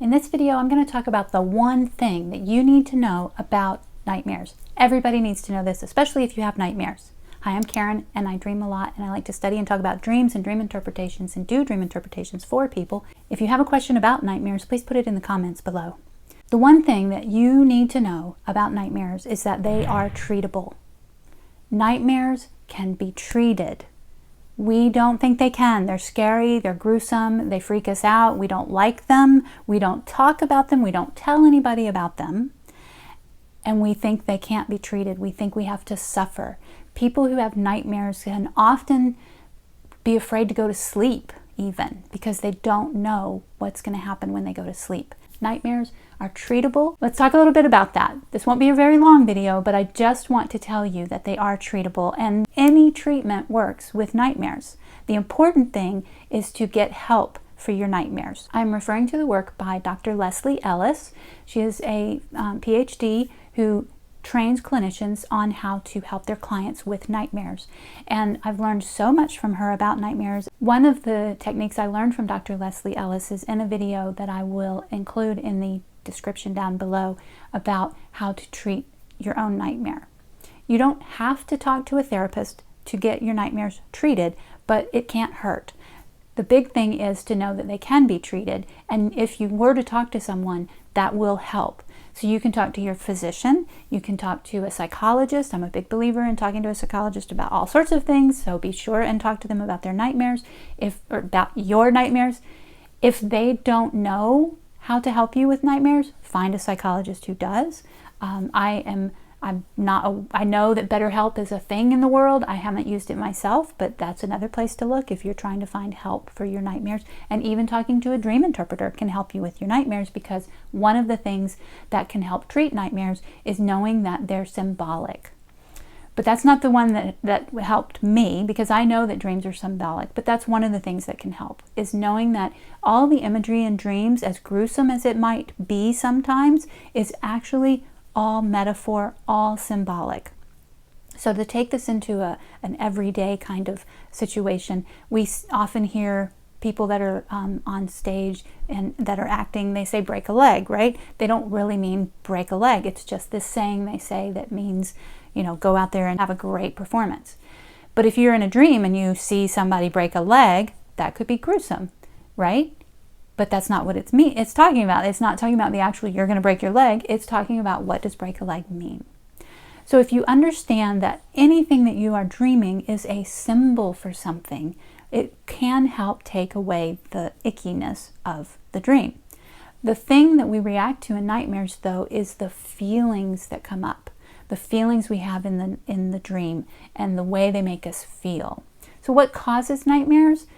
In this video, I'm going to talk about the one thing that you need to know about nightmares. Everybody needs to know this, especially if you have nightmares. Hi, I'm Karen, and I dream a lot, and I like to study and talk about dreams and dream interpretations and do dream interpretations for people. If you have a question about nightmares, please put it in the comments below. The one thing that you need to know about nightmares is that they are treatable. Nightmares can be treated. We don't think they can. They're scary, they're gruesome, they freak us out, we don't like them, we don't talk about them, we don't tell anybody about them, and we think they can't be treated. We think we have to suffer. People who have nightmares can often be afraid to go to sleep even because they don't know what's going to happen when they go to sleep. Nightmares are treatable. Let's talk a little bit about that. This won't be a very long video, but I just want to tell you that they are treatable, and any treatment works with nightmares. The important thing is to get help for your nightmares. I'm referring to the work by Dr. Leslie Ellis. She is a PhD who trains clinicians on how to help their clients with nightmares. And I've learned so much from her about nightmares. One of the techniques I learned from Dr. Leslie Ellis is in a video that I will include in the description down below about how to treat your own nightmare. You don't have to talk to a therapist to get your nightmares treated, but it can't hurt. The big thing is to know that they can be treated, and if you were to talk to someone, that will help. So you can talk to your physician, you can talk to a psychologist. I'm a big believer in talking to a psychologist about all sorts of things, so be sure and talk to them about their nightmares, or about your nightmares. If they don't know how to help you with nightmares, find a psychologist who does. I know that BetterHelp is a thing in the world. I haven't used it myself, but that's another place to look if you're trying to find help for your nightmares. And even talking to a dream interpreter can help you with your nightmares, because one of the things that can help treat nightmares is knowing that they're symbolic. But that's not the one that helped me, because I know that dreams are symbolic, but that's one of the things that can help, is knowing that all the imagery in dreams, as gruesome as it might be sometimes, is actually all metaphor, all symbolic. So to take this into an everyday kind of situation, we often hear people that are on stage and that are acting, they say break a leg, right? They don't really mean break a leg. It's just this saying they say that means, you know, go out there and have a great performance. But if you're in a dream and you see somebody break a leg, that could be gruesome, right? But that's not what it's talking about. It's not talking about the actual you're going to break your leg. It's talking about what does break a leg mean. So if you understand that anything that you are dreaming is a symbol for something, it can help take away the ickiness of the dream. The thing that we react to in nightmares, though, is the feelings that come up, the feelings we have in the dream, and the way they make us feel. So what causes nightmares?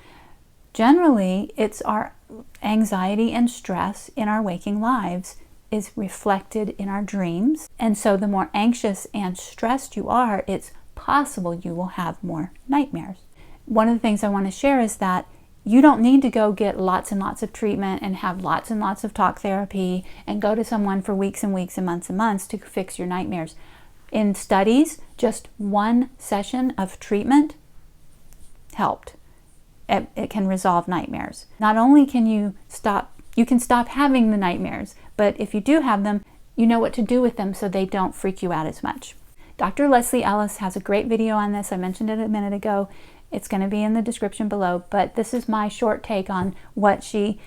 Generally, it's our anxiety and stress in our waking lives is reflected in our dreams. And so the more anxious and stressed you are, it's possible you will have more nightmares. One of the things I want to share is that you don't need to go get lots and lots of treatment and have lots and lots of talk therapy and go to someone for weeks and weeks and months to fix your nightmares. In studies, just one session of treatment helped. It can resolve nightmares. Not only can you can stop having the nightmares, but if you do have them, you know what to do with them so they don't freak you out as much. Dr. Leslie Ellis has a great video on this. I mentioned it a minute ago. It's going to be in the description below, but this is my short take on what she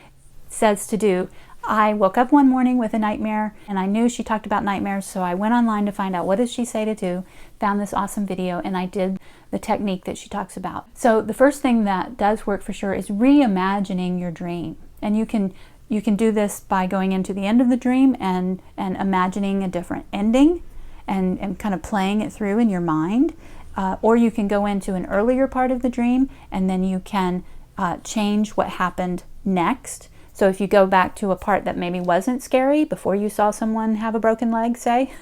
says to do. I woke up one morning with a nightmare, and I knew she talked about nightmares, so I went online to find out what does she say to do, found this awesome video, and I did the technique that she talks about. So the first thing that does work for sure is reimagining your dream. And you can do this by going into the end of the dream and imagining a different ending and kind of playing it through in your mind. Or you can go into an earlier part of the dream, and then you can change what happened next. So if you go back to a part that maybe wasn't scary before you saw someone have a broken leg, say,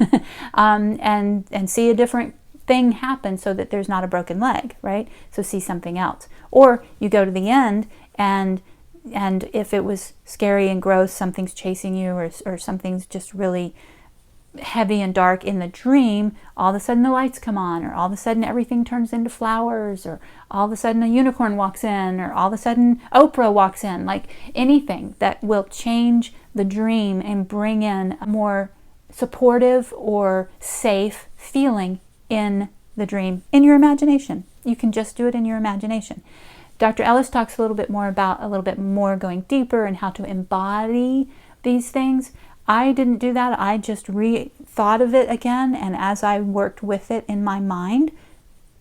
and see a different thing happen so that there's not a broken leg, right? So see something else. Or you go to the end, and if it was scary and gross, something's chasing you, or something's just really heavy and dark in the dream, all of a sudden the lights come on, or all of a sudden everything turns into flowers, or all of a sudden a unicorn walks in, or all of a sudden Oprah walks in. Like anything that will change the dream and bring in a more supportive or safe feeling in the dream in your imagination. You can just do it in your imagination. Dr. Ellis talks a little bit more going deeper and how to embody these things. I didn't do that. I just rethought of it again, and as I worked with it in my mind,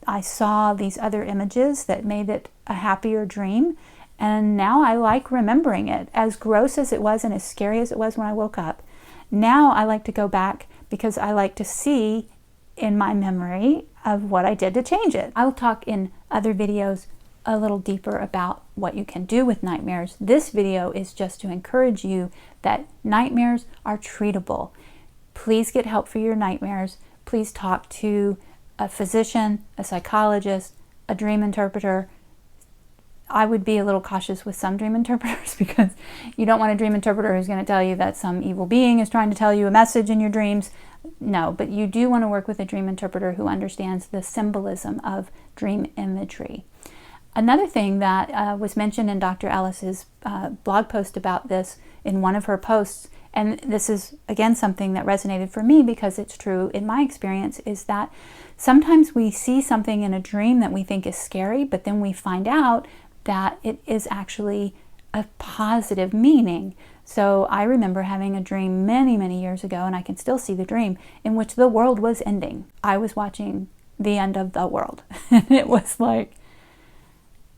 I saw these other images that made it a happier dream, and now I like remembering it. As gross as it was and as scary as it was when I woke up, now I like to go back because I like to see in my memory of what I did to change it. I'll talk in other videos a little deeper about what you can do with nightmares. This video is just to encourage you that nightmares are treatable. Please get help for your nightmares. Please talk to a physician, a psychologist, a dream interpreter. I would be a little cautious with some dream interpreters because you don't want a dream interpreter who's going to tell you that some evil being is trying to tell you a message in your dreams. No, but you do want to work with a dream interpreter who understands the symbolism of dream imagery. Another thing that was mentioned in Dr. Ellis's blog post about this in one of her posts, and this is again something that resonated for me because it's true in my experience, is that sometimes we see something in a dream that we think is scary, but then we find out that it is actually a positive meaning. So I remember having a dream many, many years ago, and I can still see the dream, in which the world was ending. I was watching the end of the world, and it was like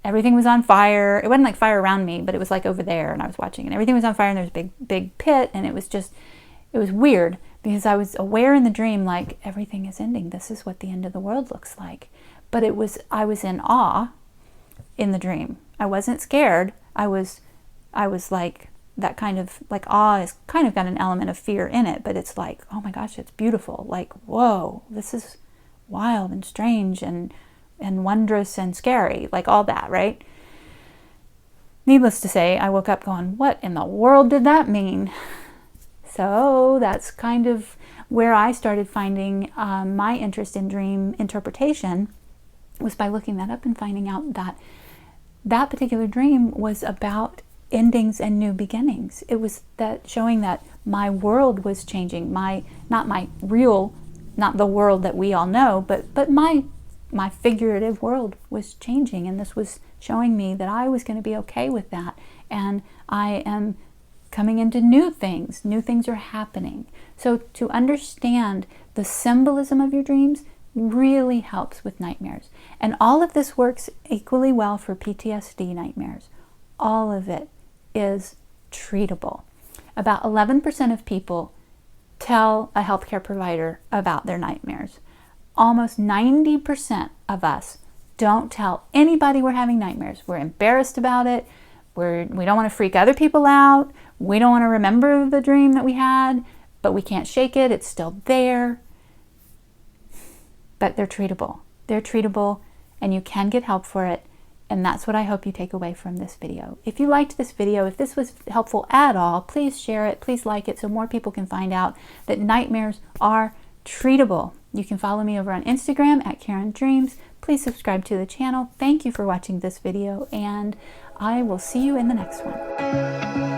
everything was on fire. It wasn't like fire around me, but it was like over there, and I was watching, and everything was on fire, and there was a big pit, and it was weird because I was aware in the dream, like, everything is ending. This is what the end of the world looks like. But I was in awe in the dream. I wasn't scared. I was like, that kind of, like, awe is kind of got an element of fear in it, but it's like, oh my gosh, it's beautiful. Like, whoa, this is wild and strange and wondrous and scary, like all that, right? Needless to say, I woke up going, what in the world did that mean? So that's kind of where I started finding my interest in dream interpretation, was by looking that up and finding out that that particular dream was about endings and new beginnings. It was that showing that my world was changing, not the world that we all know, but my figurative world was changing, and this was showing me that I was going to be okay with that, and I am coming into new things are happening. So to understand the symbolism of your dreams really helps with nightmares, and all of this works equally well for PTSD nightmares. All of it is treatable. About 11% of people tell a healthcare provider about their nightmares. Almost 90% of us don't tell anybody we're having nightmares. We're embarrassed about it. We don't want to freak other people out. We don't want to remember the dream that we had, but we can't shake it. It's still there. But they're treatable. They're treatable, and you can get help for it. And that's what I hope you take away from this video. If you liked this video, if this was helpful at all, please share it. Please like it so more people can find out that nightmares are treatable. You can follow me over on Instagram at Caryndreams. Please subscribe to the channel. Thank you for watching this video, and I will see you in the next one.